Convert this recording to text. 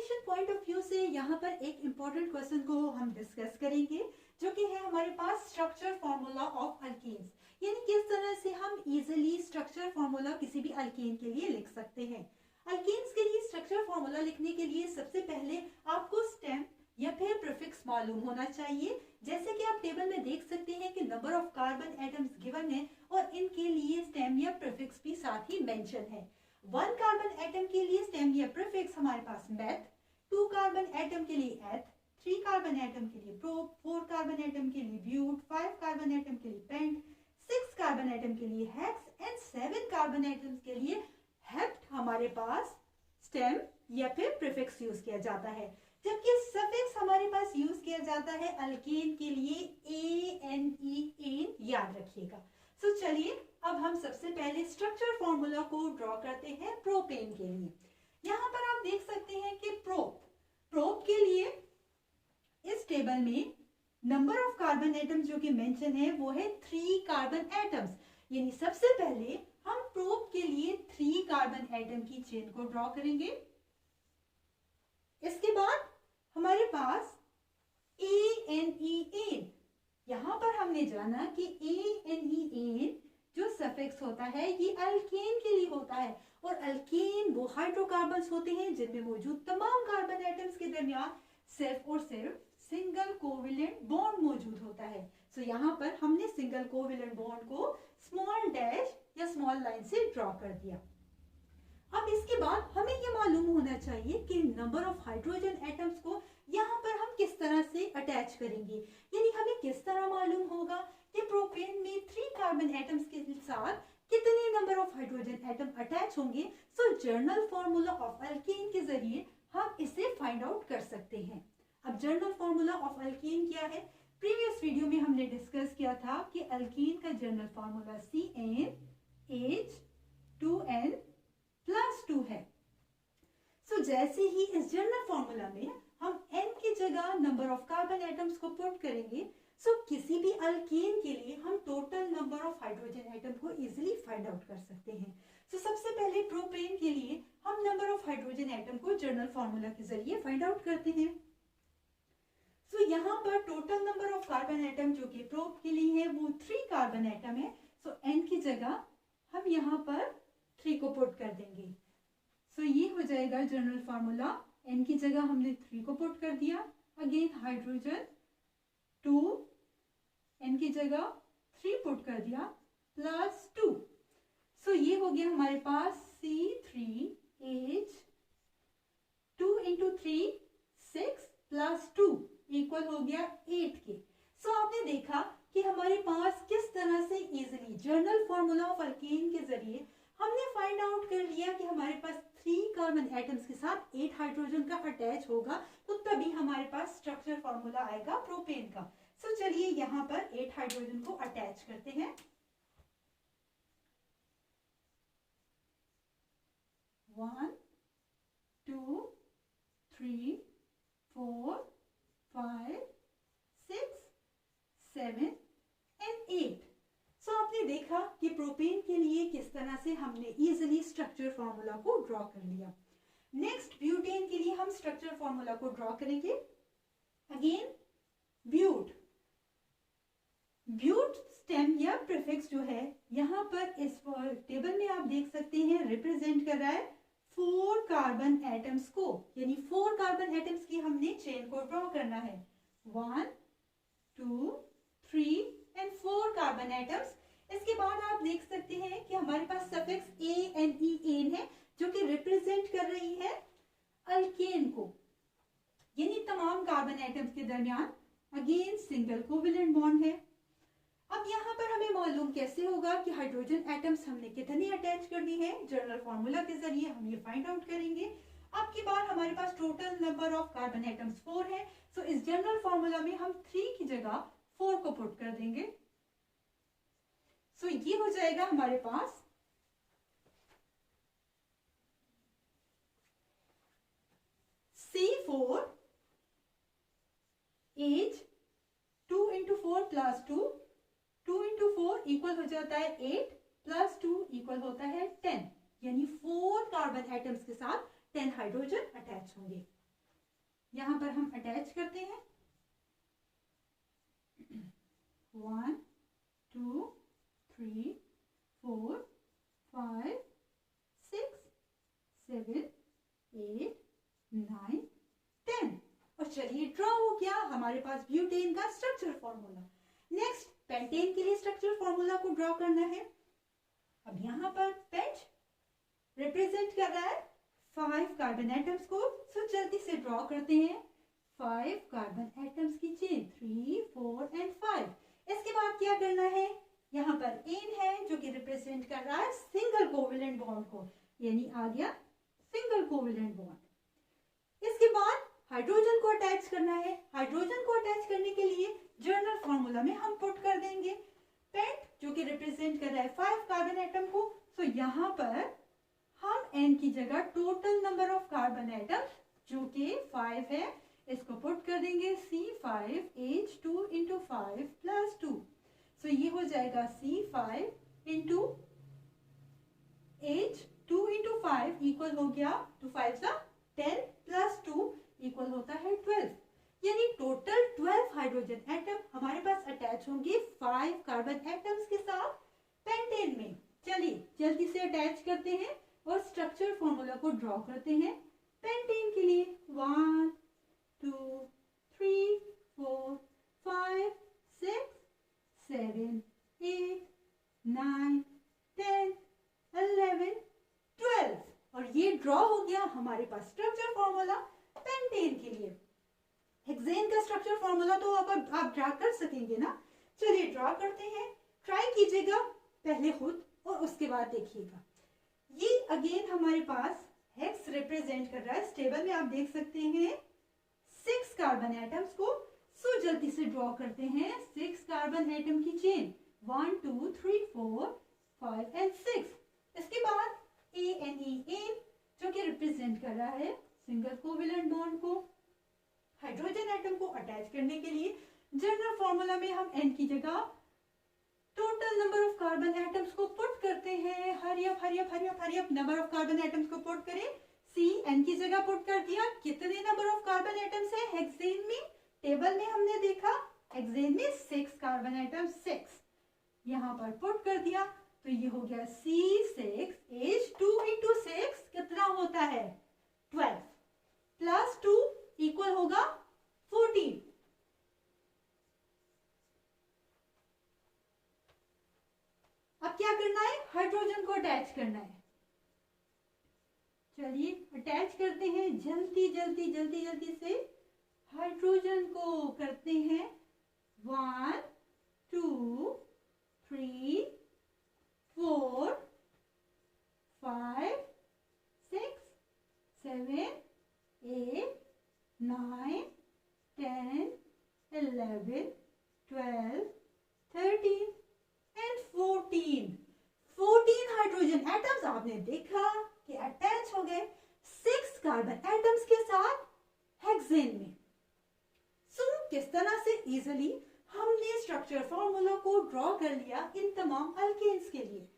Elimination point of view से यहाँ पर एक इम्पोर्टेंट क्वेश्चन को हम डिस्कस करेंगे, जो कि है हमारे पास स्ट्रक्चर फॉर्मूला ऑफ अल्केन्स, यानी किस तरह से हम इजीली स्ट्रक्चर फॉर्मूला किसी भी अल्केन के लिए लिख सकते हैं। अल्केन्स के लिए स्ट्रक्चर फॉर्मूला लिखने के लिए सबसे पहले आपको स्टेम या फिर प्रीफिक्स मालूम होना चाहिए। जैसे कि आप टेबल में देख सकते हैं कि number of carbon atoms given है और इनके लिए स्टेम या प्रीफिक्स भी साथ ही मेंशन है। 1 कार्बन एटम के लिए स्टेम या प्रीफिक्स हमारे पास मेथ, 2 कार्बन एटम के लिए एथ, 3 कार्बन एटम के लिए प्रोप, 4 कार्बन एटम के लिए ब्यूट, 5 कार्बन एटम के लिए पेंट, 6 कार्बन एटम के लिए हेक्स एंड 7 कार्बन एटम्स के लिए हेप्ट हमारे पास स्टेम या फिर प्रीफिक्स यूज किया जाता है। जबकि सफिक्स हमारे पास यूज किया जाता है अल्केन के लिए एन, याद रखिएगा। सो चलिए अब हम सबसे पहले स्ट्रक्चर फॉर्मूला को ड्रॉ करते हैं प्रोपेन के लिए। यहाँ पर आप देख सकते हैं कि प्रोप के लिए इस टेबल में नंबर ऑफ कार्बन एटम्स जो कि मेंशन है वो है 3 कार्बन एटम्स, यानी सबसे पहले हम प्रोप के लिए 3 कार्बन एटम की चेन को ड्रॉ करेंगे। इसके बाद हमारे पास एन, यहां पर हमने जाना कि एन जो सफिक्स होता है ये अल्केन के लिए होता है, और अल्केन वो हाइड्रोकार्बन्स होते हैं जिनमें मौजूद तमाम कार्बन एटम्स के दरमियान सिर्फ और सिर्फ सिंगल कोवेलेंट बॉन्ड मौजूद होता है। सो यहाँ पर हमने सिंगल कोवेलेंट बॉन्ड को स्मॉल डैश या स्मॉल लाइन से ड्रॉ कर दिया। अब इसके बाद हमें ये मालूम होना चाहिए कि नंबर ऑफ हाइड्रोजन एटम्स को यहाँ पर हम किस तरह से अटैच करेंगे, यानी हमें किस तरह मालूम होगा कि प्रोपेन में 3 कार्बन एटम्स के साथ कितने number of hydrogen atom attach होंगे। सो जर्नल फॉर्मूला ऑफ अल्केन के जरिए हम इसे फाइंड आउट कर सकते हैं। अब जर्नल फॉर्मूला ऑफ अल्केन क्या है, प्रीवियस वीडियो में हमने डिस्कस किया था कि अल्केन का जर्नल फॉर्मूला CnH2n+2 है। सो जैसे ही इस जर्नल फॉर्मूला में हम n की जगह नंबर ऑफ कार्बन एटम्स को पुट करेंगे, सो किसी भी अल्केन के लिए हम total number of hydrogen atom को इजीली फाइंड आउट कर सकते हैं। सो सबसे पहले प्रोपेन के लिए हम नंबर ऑफ हाइड्रोजन एटम को जर्नल फॉर्मूला के जरिए फाइंड आउट करते हैं। सो यहाँ पर total number of carbon atom जो कि प्रोप के लिए है वो 3 कार्बन एटम है। सो n की जगह हम यहाँ पर 3 को पुट कर देंगे। सो ये हो जाएगा जर्नल फॉर्मूला, n की जगह हमने 3 को पुट कर दिया, अगेन हाइड्रोजन 2, n की जगह 3 पुट कर दिया +2। सो ये हो गया हमारे पास C3H 2 × 3 6 +2 इक्वल हो गया 8 के। सो आपने देखा कि हमारे पास किस तरह से easily journal formula of alkane के जरिए हमने फाइंड आउट कर लिया कि हमारे पास 3 कार्बन एटम्स के साथ 8 हाइड्रोजन का अटैच होगा, तो तभी हमारे पास स्ट्रक्चर फॉर्मूला आएगा प्रोपेन का। सो चलिए यहाँ पर 8 हाइड्रोजन को अटैच करते हैं। 1 2 3 4 5 6 7 and 8। सो आपने देखा कि प्रोपेन के लिए किस तरह से हमने इजीली स्ट्रक्चर फॉर्मूला को ड्रॉ कर लिया। नेक्स्ट ब्यूटेन के लिए हम स्ट्रक्चर फॉर्मूला को ड्रॉ करेंगे। अगेन ब्यूट स्टेम या प्रीफिक्स जो है यहाँ पर इस टेबल में आप देख सकते हैं रिप्रेजेंट कर रहा है 4 कार्बन एटम्स को, यानी 4 कार्बन एटम्स की हमने चेन को ड्रॉ करना है। 1 2 3 एंड 4 कार्बन एटम्स। इसके बाद आप देख सकते हैं कि हमारे पास सफिक्स एन है जो कि रिप्रेजेंट कर रही है अल्केन को, यानी तमाम कार्बन एटम्स के दरमियान अगेन सिंगल कोवेलेंट बॉन्ड है। अब यहाँ पर हमें मालूम कैसे होगा कि हाइड्रोजन एटम्स हमने कितने अटैच करनी है, जर्नल फॉर्मूला के जरिए हम ये फाइंड आउट करेंगे। अब की बार हमारे पास total number of carbon atoms 4 है। सो इस जर्नल फॉर्मूला में हम 3 की जगह 4 को पुट कर देंगे। सो ये हो जाएगा हमारे पास C4H 2 × 4 +2, 2 × 4 इक्वल हो जाता है 8 +2 इक्वल होता है 10, यानी 4 कार्बन एटम्स के साथ 10 हाइड्रोजन अटैच होंगे। यहाँ पर हम अटैच करते हैं 1 2 3 4 5 6 7 8 9 10। और चलिए ड्रॉ हो गया हमारे पास ब्यूटेन का स्ट्रक्चर फॉर्मूला। नेक्स्ट पेंटेन के लिए स्ट्रक्चर फॉर्मूला को ड्रॉ करना है। अब यहाँ पर पेंट रिप्रेजेंट कर रहा है 5 कार्बन एटम्स को, सो जल्दी से ड्रॉ करते हैं 5 कार्बन एटम्स की चेन 3 4 एंड 5। इसके बाद क्या करना है, यहाँ पर एन है जो कि रिप्रेजेंट कर रहा है सिंगल कोवेलेंट बॉन्ड को, यानी आ गया सिंगल कोवेलेंट बॉन्ड। इसके बाद हाइड्रोजन को अटैच करना है। हाइड्रोजन को अटैच करने के लिए जर्नल फॉर्मूला में हम पुट कर देंगे पेंट जो कि रिप्रेजेंट कर रहा है 5 कार्बन एटम को। सो यहाँ पर हम n की जगह total number of carbon atom जो कि 5 है इसको पुट कर देंगे C5H2 इंटू 5 प्लस 2। सो ये हो जाएगा C5 into H2 into 5 equal हो गया 2 5 सा 10 प्लस 2 इक्वल होता है 12, यानी टोटल 12 हाइड्रोजन एटम हमारे पास अटैच होंगे 5 कार्बन एटम्स के साथ पेंटेन में। चलिए जल्दी से अटैच करते हैं और स्ट्रक्चर फॉर्मूला को ड्रॉ करते हैं पेंटेन के लिए। 1 2 3 4 5 6 7 8 9 10 11 12। और ये ड्रॉ हो गया हमारे पास स्ट्रक्चर फॉर्मूला पेंटेन के लिए। हेक्सेन का स्ट्रक्चर फॉर्मूला तो आप ड्रा कर सकेंगे ना। चलिए ड्रॉ करते हैं, ट्राई कीजिएगा पहले खुद और उसके बाद देखिएगा। ये अगेन हमारे पास हेक्स रिप्रेजेंट कर रहा है। इस टेबल में आप देख सकते हैं 6 कार्बन एटम्स को। सो जल्दी से ड्रॉ करते हैं 6 कार्बन एटम की चेन 1 2 3 4 5 एंड 6। इसके बाद ANEN जो कि रिप्रेजेंट कर रहा है सिंगल कोवेलेंट बॉन्ड को। हाइड्रोजन एटम को अटैच करने के लिए जनरल फॉर्मूला में हम n की जगह total number of carbon atoms को पुट करते हैं। Hurry up number of carbon atoms को पुट करें। C n की जगह पुट कर दिया। कितने नंबर ऑफ कार्बन एटम्स है हेक्सेन में, टेबल में हमने देखा हेक्सेन में 6 कार्बन एटम 6 यहाँ पर पुट कर दिया। तो ये हो गया C6H2 इंटू 6 कितना होता है 12 प्लस 2 इक्वल होगा 14। अब क्या करना है, हाइड्रोजन को अटैच करना है। चलिए अटैच करते हैं जल्दी से हाइड्रोजन को करते हैं 1 2 3 4 5 6 7 8 9 10 11 12 13 एंड 14 हाइड्रोजन एटम्स आपने देखा कि अटैच हो गए 6 कार्बन एटम्स के साथ हेक्सेन में। सो किस तरह से इजीली हमने स्ट्रक्चर फॉर्मूला को ड्रॉ कर लिया इन तमाम अल्केन्स के लिए।